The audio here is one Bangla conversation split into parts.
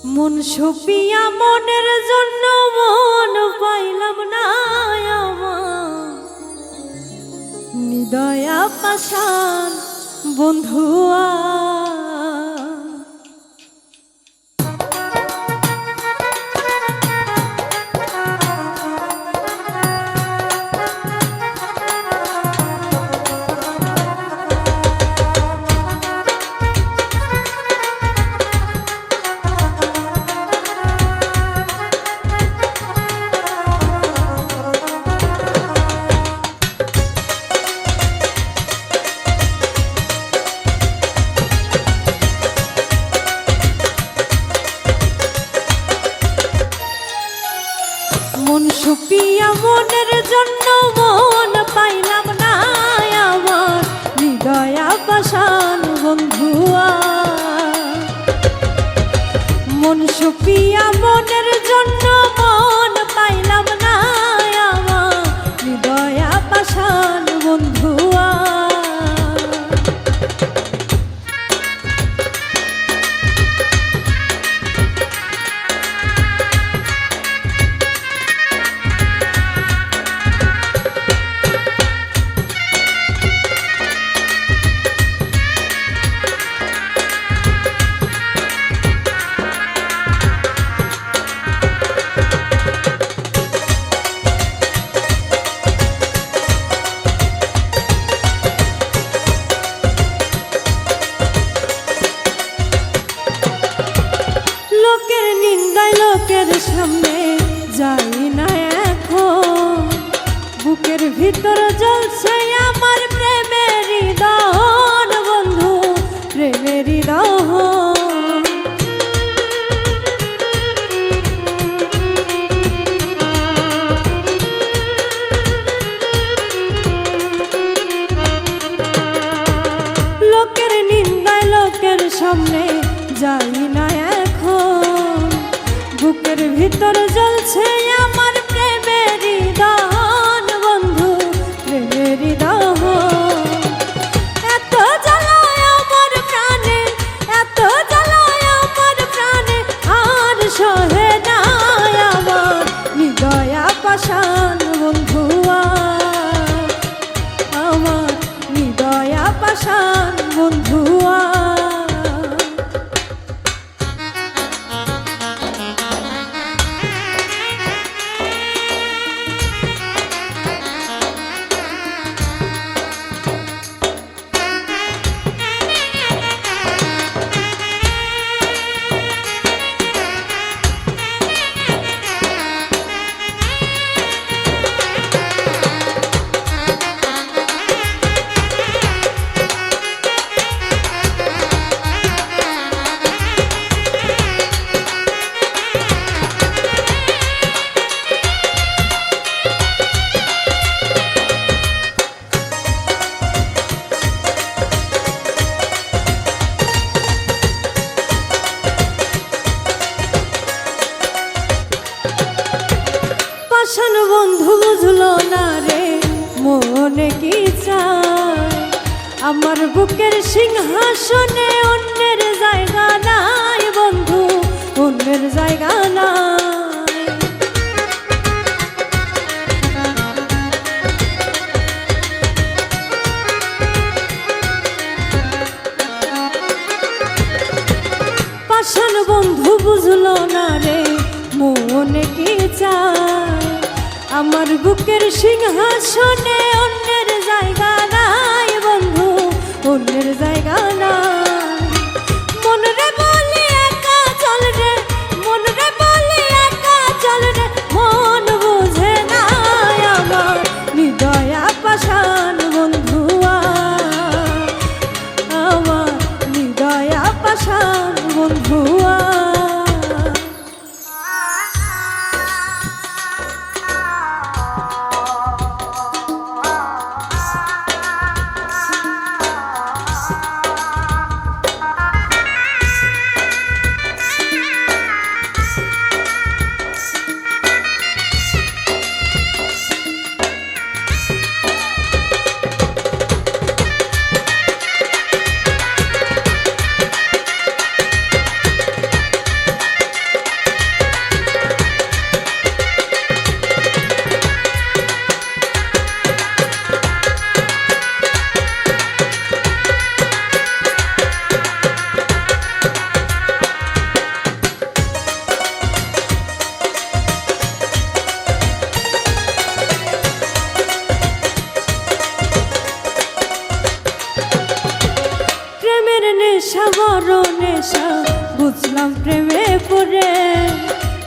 মন সপিয়া মনের জন্য মন পাইলাম না আমার নিদয়া পাশান বন্ধুয়া। মন সুপিয়া মনের জন্য মন পাইলাম না আমার হৃদয়া পাশান বন্ধুয়া। মন সুপিয়া মনের জন্য মন পাইলাম না আমার হৃদয়া পাশান বন্ধুয়া। লোকের নিন্দায় লোকের সামনে যাই না এখন, বুকের ভিতর জ্বলছে আমার প্রেমের দহন বন্ধু প্রেমের দহন। লোকের নিন্দায় লোকের সামনে যাই না এখন, বুকের ভিতর জ্বলছে আমার প্রেমের দহন বন্ধু প্রেমের দহন। এত জ্বালায় আমার প্রাণে, এত জ্বালায় আমার প্রাণে আর সহে না আমার হৃদয়া পাশান বন্ধুয়া। আমার হৃদয়া পাশান বন্ধুয়া। পাশান বন্ধু বুঝলো না রে মনে কি চায়, আমার বুকের সিংহাসনে অন্যের জায়গা নাই বন্ধু অন্যের জায়গা নাই। পাশান বন্ধু বুঝলো না রে মনে কি চায়, আমার বুকের সিংহাসনে অন্যের জায়গা নাই বন্ধু অন্যের জায়গা নাই। মন রে বলি একা চল রে, মন রে বলি একা চল রে, মন বুঝে না আমার হৃদয়া পাশান বন্ধুয়া। আমার হৃদয়া পাশান বন্ধুয়া। বুঝলাম প্রেমে পড়ে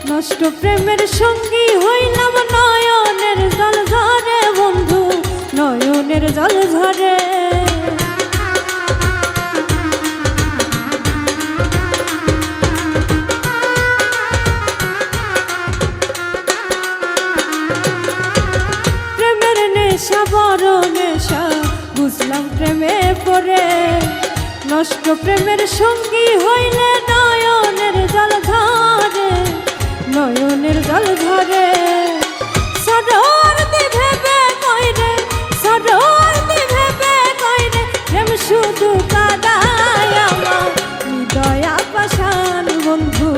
নষ্ট প্রেমের সঙ্গী হইলাম নয়নের জল ঝরে বন্ধু নয়নের জল ঝরে প্রেমের নেশা বড় নেশা বুঝলাম প্রেমে পড়ে নষ্ট প্রেমের সঙ্গী হইলে নয়নের জল ঝরে নয়নের জল ঝরে সরোয়ার ভেবে কইরে সরোয়ার ভেবে কইরে প্রেম শুধু কাদায় আমার হৃদয় পাষাণ বন্ধু